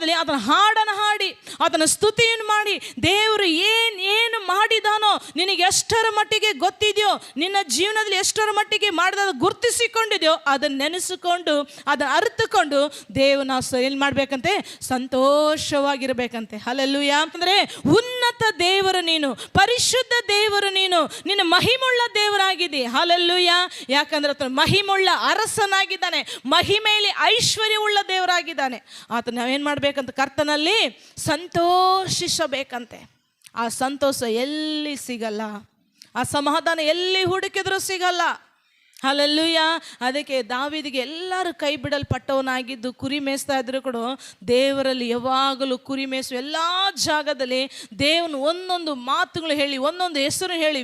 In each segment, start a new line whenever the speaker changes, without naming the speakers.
ಜೀವನದಲ್ಲಿ ಆತನ ಹಾಡನ್ನು ಹಾಡಿ ಆತನ ಸ್ತುತಿಯನ್ನು ಮಾಡಿ ದೇವರು ಏನು ಮಾಡಿದಾನೋ ನಿನಗೆ ಎಷ್ಟರ ಮಟ್ಟಿಗೆ ಗೊತ್ತಿದೆಯೋ, ನಿನ್ನ ಜೀವನದಲ್ಲಿ ಎಷ್ಟರ ಮಟ್ಟಿಗೆ ಮಾಡಿದ ಗುರುತಿಸಿಕೊಂಡಿದೆಯೋ ಅದನ್ನು ನೆನೆಸಿಕೊಂಡು ಅದನ್ನು ಅರಿತುಕೊಂಡು ದೇವನ ಏನು ಮಾಡಬೇಕಂತೆ, ಸಂತೋಷವಾಗಿರಬೇಕಂತೆ. ಹಲ್ಲೆಲೂಯಾ. ಅಂದರೆ ಉನ್ನತ ದೇವರು ನೀನು, ಪರಿಶುದ್ಧ ದೇವರು ನೀನು, ನಿನ್ನ ಮಹಿಮುಳ್ಳ ದೇವರಾಗಿದ್ದಿ. ಹಲ್ಲೆಲೂಯಾ. ಯಾಕಂದ್ರೆ ಆತನ ಮಹಿಮುಳ್ಳ ಅರಸನಾಗಿದ್ದಾನೆ, ಮಹಿಮೆಯಲ್ಲಿ ಐಶ್ವರ್ಯವುಳ್ಳ ದೇವರಾಗಿದ್ದಾನೆ. ಆತ ನಾವೇನು ಮಾಡಬೇಕಂತ, ಕರ್ತನಲ್ಲಿ ಸಂತೋಷಿಸಬೇಕಂತೆ. ಆ ಸಂತೋಷ ಎಲ್ಲಿ ಸಿಗಲ್ಲ, ಆ ಸಮಾಧಾನ ಎಲ್ಲಿ ಹುಡುಕಿದ್ರೂ ಸಿಗಲ್ಲ. ಹಲ್ಲೆಲೂಯಾ. ಅದಕ್ಕೆ ದಾವೀದಿಗೆ ಎಲ್ಲರೂ ಕೈ ಬಿಡಲ್ಪಟ್ಟವನಾಗಿದ್ದು ಕುರಿ ಮೇಯಿಸ್ತಾ ಇದ್ರು ಕೂಡ ದೇವರಲ್ಲಿ ಯಾವಾಗಲೂ ಕುರಿ ಮೇಯಿಸುವ ಎಲ್ಲ ಜಾಗದಲ್ಲಿ ದೇವನು ಒಂದೊಂದು ಮಾತುಗಳು ಹೇಳಿ, ಒಂದೊಂದು ಹೆಸರು ಹೇಳಿ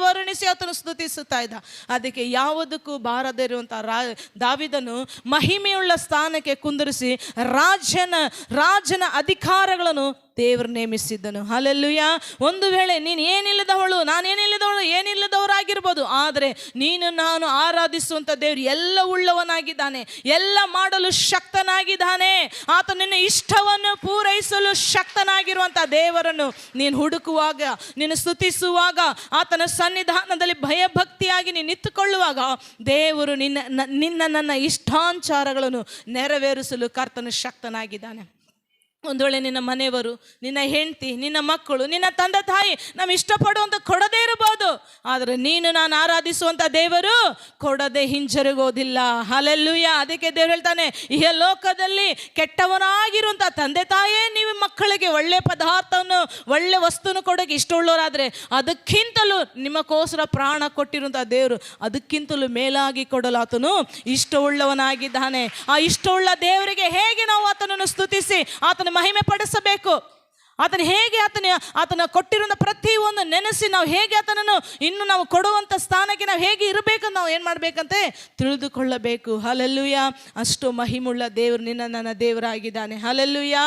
ವರ್ಣಿಸಿ ಆತನು ಸ್ತುತಿಸುತ್ತಾ ಇದ್ದ. ಅದಕ್ಕೆ ಯಾವುದಕ್ಕೂ ಬಾರದೇ ಇರುವಂಥ ದಾವೀದನು ಮಹಿಮೆಯುಳ್ಳ ಸ್ಥಾನಕ್ಕೆ ಕುಂದಿರಿಸಿ ರಾಜನ ಅಧಿಕಾರಗಳನ್ನು ದೇವರು ನೇಮಿಸಿದ್ದನು. ಹಲ್ಲೆಲೂಯಾ. ಒಂದು ವೇಳೆ ನೀನು ಏನಿಲ್ಲದವಳು, ನಾನೇನಿಲ್ಲದವಳು, ಏನಿಲ್ಲದವರಾಗಿರ್ಬೋದು, ಆದರೆ ನೀನು ನಾನು ಆರಾಧಿಸುವಂಥ ದೇವರು ಎಲ್ಲ ಉಳ್ಳವನಾಗಿದ್ದಾನೆ, ಎಲ್ಲ ಮಾಡಲು ಶಕ್ತನಾಗಿದ್ದಾನೆ. ಆತ ನಿನ್ನ ಇಷ್ಟವನ್ನು ಪೂರೈಸಲು ಶಕ್ತನಾಗಿರುವಂಥ ದೇವರನ್ನು ನೀನು ಹುಡುಕುವಾಗ, ನೀನು ಸ್ತುತಿಸುವಾಗ, ಆತನ ಸನ್ನಿಧಾನದಲ್ಲಿ ಭಯಭಕ್ತಿಯಾಗಿ ನೀನು ನಿಂತುಕೊಳ್ಳುವಾಗ ದೇವರು ನನ್ನ ಇಷ್ಟಾನುಸಾರಗಳನ್ನು ನೆರವೇರಿಸಲು ಕರ್ತನು ಶಕ್ತನಾಗಿದ್ದಾನೆ. ಒಂದು ವೇಳೆ ನಿನ್ನ ಮನೆಯವರು, ನಿನ್ನ ಹೆಂಡತಿ, ನಿನ್ನ ಮಕ್ಕಳು, ನಿನ್ನ ತಂದೆ ತಾಯಿ ನಾವು ಇಷ್ಟಪಡುವಂಥ ಕೊಡದೇ ಇರಬಹುದು, ಆದರೆ ನೀನು ನಾನು ಆರಾಧಿಸುವಂಥ ದೇವರು ಕೊಡದೆ ಹಿಂಜರುಗೋದಿಲ್ಲ. ಹಲ್ಲೆಲೂಯಾ. ಅದಕ್ಕೆ ದೇವರು ಹೇಳ್ತಾನೆ, ಈ ಲೋಕದಲ್ಲಿ ಕೆಟ್ಟವನಾಗಿರುವಂಥ ತಂದೆ ತಾಯೇ ನೀವು ಮಕ್ಕಳಿಗೆ ಒಳ್ಳೆ ಪದಾರ್ಥವನ್ನು, ಒಳ್ಳೆ ವಸ್ತುವನ್ನು ಕೊಡೋಕೆ ಇಷ್ಟವುಳ್ಳವರಾದರೆ ಅದಕ್ಕಿಂತಲೂ ನಿಮ್ಮಕ್ಕೋಸ್ಕರ ಪ್ರಾಣ ಕೊಟ್ಟಿರುವಂಥ ದೇವರು ಅದಕ್ಕಿಂತಲೂ ಮೇಲಾಗಿ ಕೊಡಲು ಆತನು ಇಷ್ಟವುಳ್ಳವನಾಗಿದ್ದಾನೆ. ಆ ಇಷ್ಟವುಳ್ಳ ದೇವರಿಗೆ ಹೇಗೆ ನಾವು ಆತನನ್ನು ಸ್ತುತಿಸಿ ಆತನ ಮಹಿಮೆ ಪಡಿಸಬೇಕು, ಆತನ ಹೇಗೆ ಆತನ ಕೊಟ್ಟಿರುವಂಥ ಪ್ರತಿಯೊಂದು ನೆನೆಸಿ ನಾವು ಹೇಗೆ ಆತನನ್ನು ಇನ್ನು ನಾವು ಕೊಡುವಂಥ ಸ್ಥಾನಕ್ಕೆ ನಾವು ಹೇಗೆ ಇರಬೇಕಂತ ನಾವು ಏನು ಮಾಡಬೇಕಂತೆ ತಿಳಿದುಕೊಳ್ಳಬೇಕು. ಹಲ್ಲೆಲೂಯಾ. ಅಷ್ಟು ಮಹಿಮುಳ್ಳ ದೇವರು ನನ್ನ ದೇವರಾಗಿದ್ದಾನೆ. ಹಲ್ಲೆಲೂಯಾ.